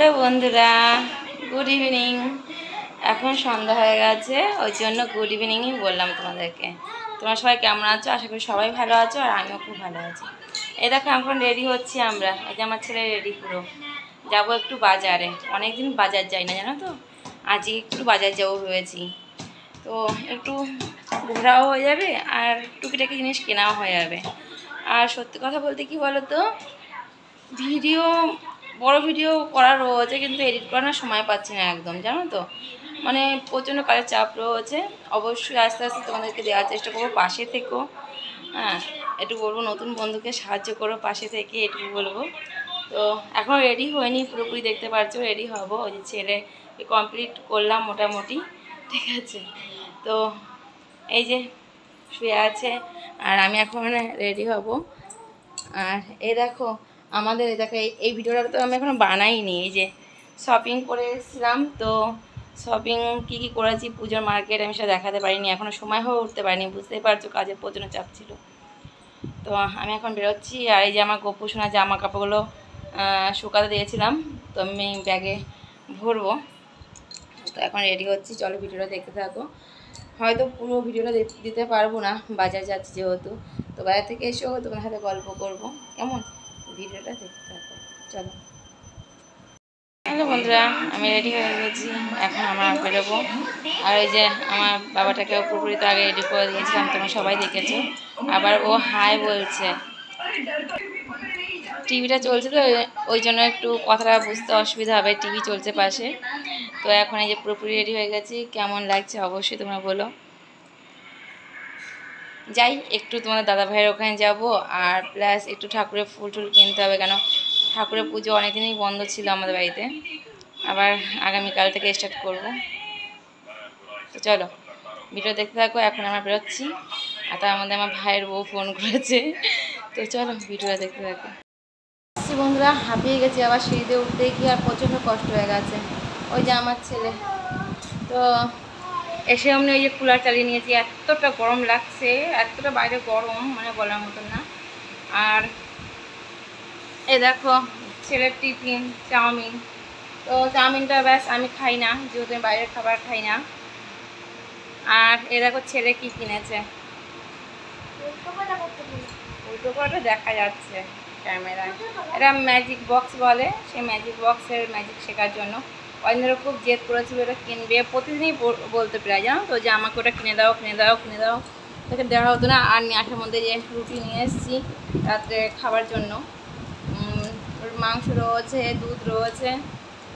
Hello বন্ধুরা, good evening. এখন সন্ধ্যা হয়ে গেছে, ওই জন্য গুড ইভিনিংই বললাম তোমাদেরকে। তোমরা সবাই কেমন আছো? আশা করি সবাই ভালো আছো, আর আমিও খুব ভালো আছি। এই দেখো এখন রেডি হচ্ছি আমরা, ওই যে আমার ছেলে রেডি পুরো। যাবো একটু বাজারে, অনেকদিন বাজার যাই না জানো তো, আজকে একটু বাজার যাবো ভেবেছি। তো একটু ঘোরাও হয়ে যাবে আর টুকিটাকি জিনিস কেনাও হয়ে যাবে। আর সত্যি কথা বলতে কি বলো তো, বড় ভিডিও করার রয়েছে, কিন্তু এডিট করার সময় পাচ্ছি না একদম, জানো তো। মানে প্রচণ্ড কাজের চাপ রয়েছে। অবশ্যই আস্তে আস্তে তোমাদেরকে দেওয়ার চেষ্টা করবো, পাশে থেকো। হ্যাঁ, একটু বলবো নতুন বন্ধুকে সাহায্য করো পাশে থেকে, এটুকু বলবো। তো এখন রেডি হয়নি পুরোপুরি, দেখতে পাচ্ছ রেডি হব। ওই যে ছেলে কমপ্লিট করলাম মোটামুটি, ঠিক আছে। তো এই যে শুয়ে আছে, আর আমি এখন রেডি হব। আর এই দেখো আমাদের, এই দেখো এই ভিডিওটা তো আমি এখনো বানাইনি। এই যে শপিং করে এসেছিলাম, তো শপিং কি কি করেছি, পুজোর মার্কেট আমি সেটা দেখাতে পারিনি, এখনও সময় হয়ে উঠতে পারিনি, বুঝতেই পারছো কাজের প্রচণ্ড চাপ ছিল। তো আমি এখন বেরোচ্ছি। আর এই যে আমার গোপু সোনা জামা কাপড়গুলো শুকাতে দিয়েছিলাম, তো আমি ব্যাগে ভরবো। তো এখন রেডি হচ্ছি, চলো ভিডিওটা দেখতে থাকো। হয়তো পুরো ভিডিওটা দিতে পারবো না, বাজার যাচ্ছি যেহেতু। তো বাজার থেকে এসেও তোমার সাথে গল্প করবো, কেমন? ভিডিওটা দেখতে থাকো, চলো। হ্যালো বন্ধুরা, আমি রেডি হয়ে গেছি, এখন আমরা বেরোবো। আর ওই যে আমার বাবাটাকেও পুরোপুরি তো আগে রেডি করে দিয়েছিলাম, তোমরা সবাই দেখেছো। আবার ও হাই বলছে, টিভিটা চলছে তো ওই জন্য একটু কথাটা বুঝতে অসুবিধা হবে, টিভি চলছে পাশে। তো এখন এই যে পুরোপুরি রেডি হয়ে গেছি, কেমন লাগছে অবশ্যই তোমরা বলো। যাই একটু তোমাদের দাদা ভাইয়ের ওখানে যাব, আর প্লাস একটু ঠাকুরের ফুল টুল কিনতে হবে, কেন ঠাকুরের পুজো অনেকদিনই বন্ধ ছিল আমাদের বাড়িতে, আবার আগামীকাল থেকে স্টার্ট করব। তো চলো ভিডিও দেখতে থাকো, এখন আমরা বেরোচ্ছি। আর তার মধ্যে আমার ভাইয়ের বউ ফোন করেছে, তো চলো ভিডিওটা দেখতে থাকো। বন্ধুরা হাঁপিয়ে গেছি, আবার সিঁড়িতে উঠতে গিয়ে আর প্রচণ্ড কষ্ট হয়ে গেছে। ওই যে আমার ছেলে তো এসে অমনি ওই যে কুলার চালিয়ে নিয়েছি, এতটা গরম লাগছে, এতটা বাইরে গরম মানে বলার মতন না। আর এ দেখো ছেলের টিফিন চাউমিন, তো চাউমিনটা ব্যাস আমি খাই না, যেহেতু আমি বাইরের খাবার খাই না। আর এ দেখো ছেলে কি কিনেছে, উল্টো করে দেখা যাচ্ছে ক্যামেরায়। এটা ম্যাজিক বক্স বলে, সেই ম্যাজিক বক্সের ম্যাজিক শেখার জন্য অন্যরা খুব জেদ করেছিল এটা কিনবে, প্রতিদিনই বলতে প্রায়, জানো তো, যে আমাকে ওটা কিনে দাও কিনে দাও কিনে দাও, তাকে দেওয়া হতো না। আর নিয়ে আসার মধ্যে যে রুটি নিয়ে এসেছি রাত্রে খাবার জন্য, মাংস রয়েছে, দুধ রয়েছে,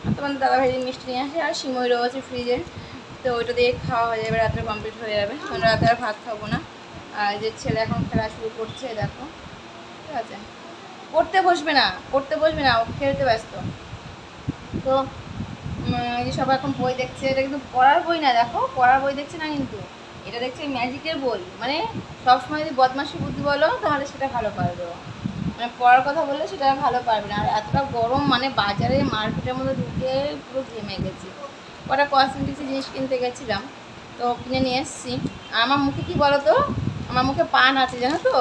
আর তোমাদের দাদাভাই মিষ্টি নিয়ে আসে, আর সিমই রয়েছে ফ্রিজে, তো ওইটা দিয়ে খাওয়া হয়ে যাবে, রাত্রে কমপ্লিট হয়ে যাবে। কারণ রাতে আর ভাত খাবো না। আর যে ছেলে এখন খেলা শুরু করছে দেখো, ঠিক আছে, পড়তে বসবে না, ও খেলতে ব্যস্ত। তো এই যে সবাই এখন বই দেখছে, এটা কিন্তু পড়ার বই না, দেখো পড়ার বই দেখছে না, কিন্তু এটা দেখছে ম্যাজিকের বই। মানে সবসময় যদি বদমাশি বুদ্ধি বলো তাহলে সেটা ভালো পারবে, মানে পড়ার কথা বললে সেটা ভালো পারবে না। আর এতটা গরম, মানে বাজারে মার্কেটের মধ্যে ঢুকে পুরো ঘেমে গেছি। কটা কসমেটিক্সের জিনিস কিনতে গেছিলাম, তো কিনে নিয়ে এসেছি। আর আমার মুখে কি বলো তো, আমার মুখে পান আছে জানো তো,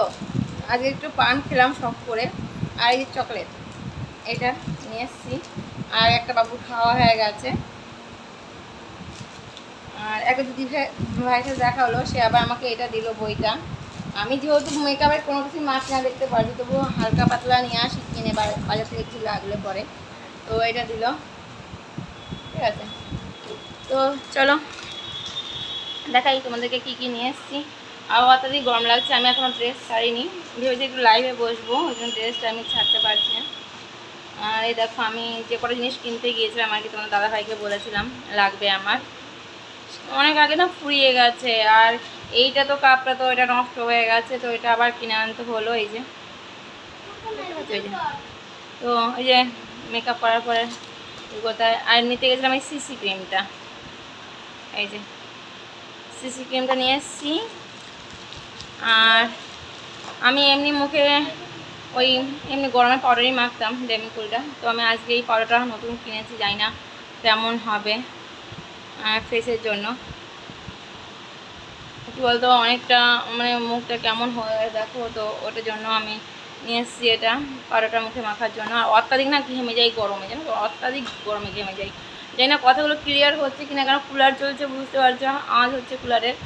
আজকে একটু পান খেলাম শখ করে। আর এই চকলেট এটা নিয়ে এসেছি, আর একটা বাবুর খাওয়া হয়ে গেছে। আর একটা দিদি ভাইয়ের সাথে দেখা হলো, সে আবার আমাকে এটা দিল বইটা। আমি যেহেতু মেকআপের কোনো কিছু মাছ না দেখতে পারি, তবুও হালকা পাতলা নিয়ে আসি কিনে, বাজার থেকে কিছু লাগলে পরে, তো এটা দিল, ঠিক আছে। তো চলো দেখাই তোমাদেরকে কী কী নিয়ে এসেছি। অত্যাধিক গরম লাগছে, আমি এখনও ড্রেস ছাড়িনি, ভেবেছি একটু লাইভে বসবো, ওই জন্য ড্রেসটা আমি ছাড়তে পারছি না। আর এই দেখো আমি যে কটা জিনিস কিনতে গিয়েছিলাম আর কি, তোমার দাদাভাইকে বলেছিলাম লাগবে আমার, অনেক আগে না ফুরিয়ে গেছে। আর এইটা তো কাপটা তো এটা নষ্ট হয়ে গেছে, তো এটা আবার কিনে আনতে হলো। এই যে তো এই যে মেকআপ করার পরে কোথায় আর নিতে গেছিলাম এই সিসি ক্রিমটা, এই যে সিসি ক্রিমটা নিয়ে এসেছি। আর আমি এমনি মুখে ওই এমনি গরমে পাউডারই মাখতাম, ডেমিকুলটা, তো আমি আজকে এই পাউডারটা নতুন কিনেছি, জানি না কেমন হবে ফেসের জন্য। কী বলতো অনেকটা মানে মুখটা কেমন হয়ে দেখো, তো ওটার জন্য আমি নিয়ে এসেছি এটা পাউডারটা মুখে মাখার জন্য। আর অত্যাধিক না ঘেমে যাই গরমে, জানো তো, অত্যাধিক গরমে ঘেমে যাই। জানি না কথাগুলো ক্লিয়ার হচ্ছে কিনা, কারণ কুলার চলছে, বুঝতে পারছো আওয়াজ হচ্ছে কুলারের।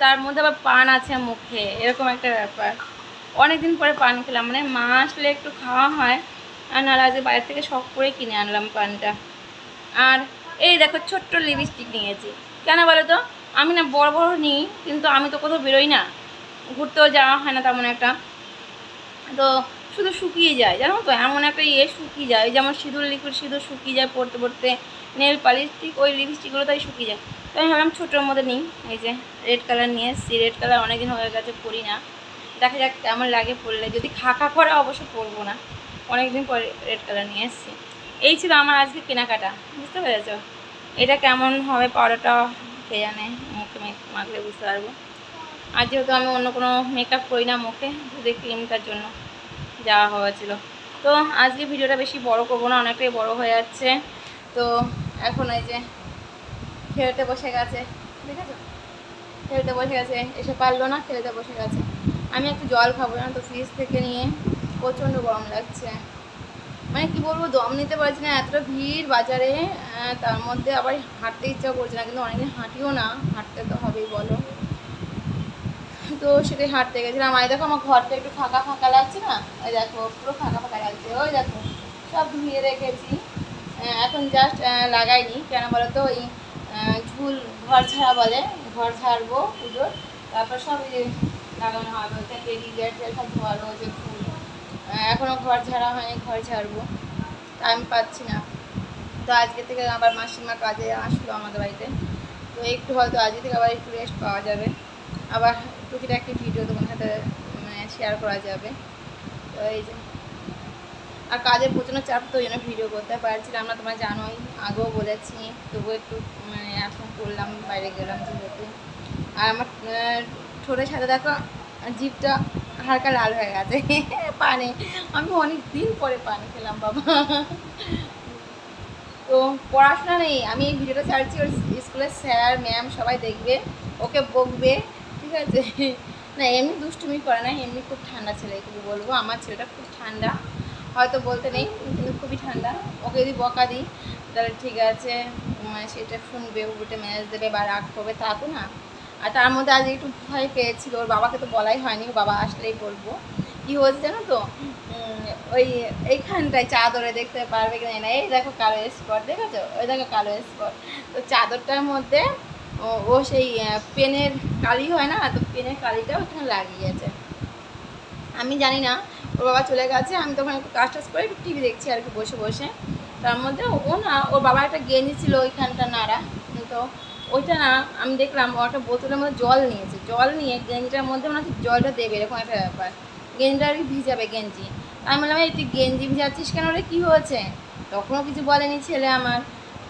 তার মধ্যে আবার পান আছে মুখে, এরকম একটা ব্যাপার। অনেকদিন পরে পান খেলাম, মানে মা আসলে একটু খাওয়া হয়, আর নাহলে আজকে বাইরে থেকে শখ করে কিনে আনলাম পানটা। আর এই দেখো ছোট্ট লিপস্টিক নিয়েছি, কেন বলো তো? আমি না বড় বড় নিই, কিন্তু আমি তো কোথাও বেরোই না, ঘুরতেও যাওয়া হয় না তেমন একটা, তো শুধু শুকিয়ে যায়, জানো তো, এমন একটা শুকিয়ে যায়, যেমন সিঁদুর লিকুইড সিঁদুর শুকিয়ে যায় পড়তে পড়তে, নেল পালিস্টিক ওই লিপস্টিকগুলো তাই শুকিয়ে যায়। তো আমি ভাবলাম ছোটোর মধ্যে নিই। এই যে রেড কালার নিয়ে এসেছি, রেড কালার অনেকদিন হয়ে গেছে পরি না, দেখা যাক কেমন লাগে পরলে। যদি খা করে অবশ্য পরবো না, অনেকদিন পরে রেড কালার নিয়ে এসেছি। এই ছিল আমার আজকে কেনাকাটা, বুঝতে পেরেছ? এটা কেমন হবে পাউডারটা কে জানে, মুখে মাখলে বুঝতে পারবো। আর যেহেতু আমি অন্য কোনো মেকআপ করি না মুখে, শুধু ক্রিমটার জন্য যাওয়া হয়েছিল। তো আজকে ভিডিওটা বেশি বড় করবো না, অনেকটাই বড় হয়ে যাচ্ছে। তো এখন এই যে খেলতে বসে গেছে, ঠিক আছে, খেলতে বসে গেছে, এসে পারলো না, খেলতে বসে গেছে। আমি একটু জল খাবো না, তো ফ্রিজ থেকে নিয়ে, প্রচণ্ড গরম লাগছে, মানে কি বলবো, দম নিতে পারছি না, এতটা ভিড় বাজারে, তার মধ্যে আবার হাঁটতে ইচ্ছা করছে না, কিন্তু অনেকদিন হাঁটিও না, হাঁটতে তো হবেই বলো। তো সেটাই হাঁটতে গেছিলাম। আর দেখো আমার ঘরটা একটু ফাঁকা ফাঁকা লাগছে না, ওই দেখো পুরো ফাঁকা ফাঁকা লাগছে, ওই দেখো সব ধুয়ে রেখেছি, এখন জাস্ট লাগাইনি, কেন বলো তো, ওই ঝুল ঘর ছাড়া বলে, ঘর ছাড়বো পুজোর, তারপর সব লাগানো হবে, ওইটা টেডি গেট সব ধোয়া রয়েছে ফুল, এখনও ঘর ঝাড়া হয়নি, ঘর ছাড়বো, টাইম পাচ্ছি না। তো আজকে থেকে আবার মাসিমা কাজে আসলো আমাদের বাড়িতে, তো একটু হয়তো আজকে থেকে আবার একটু রেস্ট পাওয়া যাবে, আবার টুকিটা একটি ভিডিও তোমার সাথে মানে শেয়ার করা যাবে। তো এই যে, আর কাজের প্রচণ্ড চাপ, তো ওই জন্য ভিডিও করতে পারছিলাম না, তোমরা জানোই, আগেও বলেছি, তবু একটু মানে এখন করলাম, বাইরে গেলাম যেহেতু। আর আমার ঠোঁটের সাথে দেখো জিভটা হালকা লাল হয়ে গেছে পানে, আমি অনেক দিন পরে পান খেলাম বাবা। তো পড়াশোনা নেই, আমি এই ভিডিওটা ছাড়ছি, ওর স্কুলের স্যার ম্যাম সবাই দেখবে, ওকে বকবে, ঠিক আছে? না এমনি দুষ্টুমি করে না, এমনি খুব ঠান্ডা ছেলে, একটু বলবো, আমার ছেলেটা খুব ঠান্ডা, হয়তো বলতে নেই কিন্তু খুবই ঠান্ডা। ওকে যদি বকা দিই তাহলে ঠিক আছে, সেটা শুনবে, উল্টে মেজাজ দেবে বা রাগ করবে, তা তো না। আর তার মধ্যে আজ একটু ভয় পেয়েছিল, ওর বাবাকে তো বলাই হয়নি, ওর বাবা আসলেই বলবো। কী হয়েছে জানো তো, ওই এইখানটায় চাদরে দেখতে পারবে কি না, এই দেখো কালো স্পট, দেখেছো, ওই দেখো কালো স্পট, তো চাদরটার মধ্যে ও সেই পেনের কালি হয় না, তো পেনের কালিটা ওখানে লাগিয়েছে। আমি জানি না, ওর বাবা চলে গেছে, আমি তখন একটু কাজ টাজ করে একটু টিভি দেখছি আর কি বসে বসে, তার মধ্যে ও না, ওর বাবা একটা গেঞ্জি ছিল ওইখানটা নাড়া, তো ওইটা না আমি দেখলাম ও একটা বোতলের মধ্যে জল নিয়েছে, জল নিয়ে গেঞ্জিটার মধ্যে মনে হচ্ছে জলটা দেবে, এরকম একটা ব্যাপার, গেঞ্জিটা আর কি ভিজাবে গেঞ্জি। আমি বললাম এই তুই গেঞ্জি ভিজাচ্ছিস কেন রে, কী হয়েছে? তখনও কিছু বলেনি ছেলে আমার।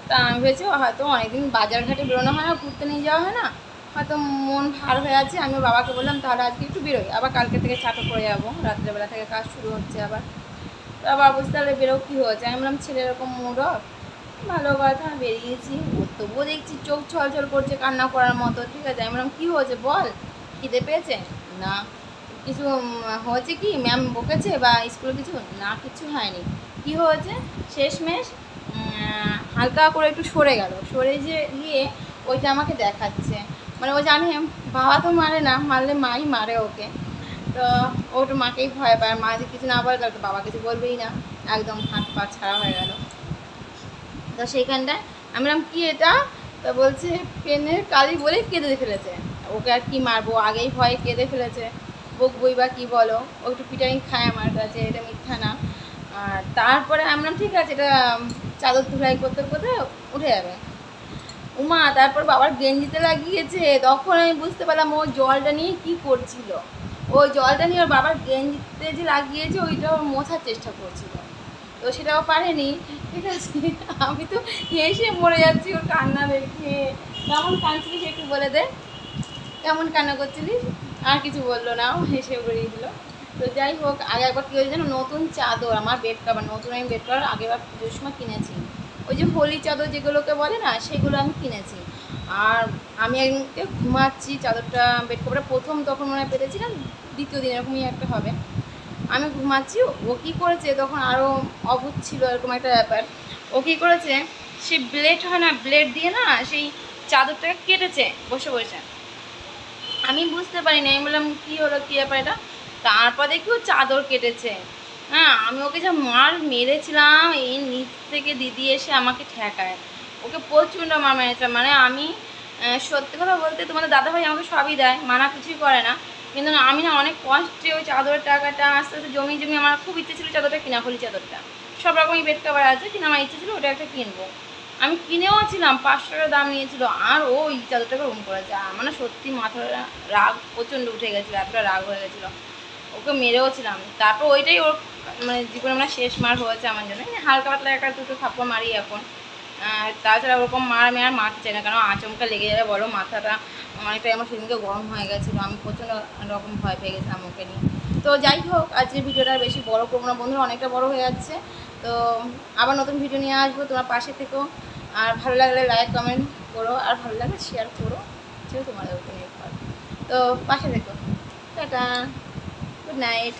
তা আমি ভেবেছি হয়তো অনেকদিন বাজার ঘাটে বেরোনো হয় না, ঘুরতে নিয়ে যাওয়া হয় না, হয়তো মন ভার হয়ে আছে। আমি বাবাকে বললাম তাহলে আজকে একটু বেরোই, আবার কালকে থেকে চাপে পড়ে যাবো, রাত্রেবেলা থেকে কাজ শুরু হচ্ছে আবার। তো আবার বুঝতে তাহলে বেরো, কী হয়েছে? আমি বললাম ছেলে এরকম মুড অফ, ভালো কথা, বেরিয়েছি, তবুও দেখছি চোখ ছলছল করছে কান্না করার মতো, ঠিক আছে। আমি বললাম কী হয়েছে বল, খিদে পেয়েছে? না। কিছু হয়েছে কি, ম্যাম বকেছে বা স্কুলে কিছু? না, কিছু হয়নি। কি হয়েছে? শেষমেশ হালকা করে একটু সরে গেল, সরে যে গিয়ে ওইটা আমাকে দেখাচ্ছে, মানে ও জানে বাবা তো মারে না, মারলে মাই মারে ওকে, তো ও তো মাকেই ভয় পায়, মা যদি কিছু না বলে তাহলে তো বাবা কিছু বলবেই না, একদম হাত পা ছাড়া হয়ে গেল। তো সেইখানটায় আমি বললাম কী এটা, তো বলছে পেনের কালি বলে কেঁদে ফেলেছে, ওকে আর কি মারবো, আগেই ভয়ে কেঁদে ফেলেছে, বকবই বা কী বলো, ও একটু পিটাই খায় আমার কাছে, এটা মিথ্যা না। আর তারপরে আমরা ঠিক আছে, এটা চাদর ধুলাই করতে করতে উঠে যাবে। উমা তারপর বাবার গেঞ্জিতে লাগিয়েছে, তখন আমি বুঝতে পারলাম ও জলটা নিয়ে কী করছিল, ওই জলটা নিয়ে ওর বাবার গেঞ্জিতে যে লাগিয়েছে ওইটা ওর মোছার চেষ্টা করছিল, তো সেটাও পারেনি, ঠিক আছে। আমি তো হেসে মরে যাচ্ছি ওর কান্না দেখে। কেমন কাঁদছিলিস একটু বলে দে, কেমন কান্না করছিলিস? আর কিছু বললো না, হেসে বেরিয়ে দিল। তো যাই হোক, আগে একবার কী হয়েছে যেন, নতুন চাদর, আমার বেড কভার নতুন, আমি বেড কভার আগেবার পুজোর সময় কিনেছি, ওই যে হোলি চাদর যেগুলোকে বলে না, সেগুলো আমি কিনেছি। আর আমি একদিনকে ঘুমাচ্ছি, চাদরটা বেড কভারটা প্রথম তখন মনে হয় পেতেছিলাম, দ্বিতীয় দিন এরকমই একটা হবে। আমি ঘুমাচ্ছি, ও কী করেছে তখন আরও অবুঝ ছিল এরকম একটা ব্যাপার। ও কী করেছে, সে ব্লেড হয় না, ব্লেড দিয়ে না সেই চাদরটাকে কেটেছে বসে বসে। আমি বুঝতে পারিনি, আমি বললাম কী হলো, কী ব্যাপার এটা। তারপর দেখি ও চাদর কেটেছে। হ্যাঁ, আমি ওকে যা মার মেরেছিলাম, এই নিচ থেকে দিদি এসে আমাকে ঠেকায়, ওকে প্রচণ্ড মার মেরেছিলাম। মানে আমি সত্যি কথা বলতে তোমাদের দাদাভাই আমাকে সবই দেয়, মানা কিছুই করে না, কিন্তু না আমি না অনেক কষ্টে ওই চাদরের টাকাটা আস্তে আস্তে জমি জমি আমার খুব ইচ্ছে ছিল চাদরটা কিনা, খুলি চাদরটা সব রকমই বেড কাভার আছে, কিন্তু আমার ইচ্ছে ছিল ওটা একটা কিনবো। আমি কিনেও ছিলাম, 500 টাকা দাম নিয়েছিল, আর ও ওই চাদরটাকে রুম করেছে। আমার না সত্যি মাথার রাগ প্রচণ্ড উঠে গেছিলো, এতটা রাগ হয়ে গেছিলো, ওকে মেরেও ছিলাম। তারপর ওইটাই ওর মানে জীবনে মানে শেষ মার হয়েছে আমার জন্য। হালকা পাতলা একটা দুটো থাপ্পড় মারি এখন, তাছাড়া ওরকম মার আমি আর মারতে চাই না, কারণ আচমকা লেগে যাবে বলো, মাথাটা অনেকটাই আমার সেদিনকে গরম হয়ে গেছিলো, আমি প্রচণ্ড রকম ভয় পেয়ে গেছিলাম ওকে নিয়ে। তো যাই হোক, আজকের ভিডিওটা বেশি বড় করবো না বন্ধুরা, অনেকটা বড় হয়ে যাচ্ছে। তো আবার নতুন ভিডিও নিয়ে আসবো, তোমার পাশে থেকো, আর ভালো লাগলে লাইক কমেন্ট করো, আর ভালো লাগলে শেয়ার করো, সেও তোমাদের নিয়ে। তো পাশে থেকো, টাটা, গুড নাইট।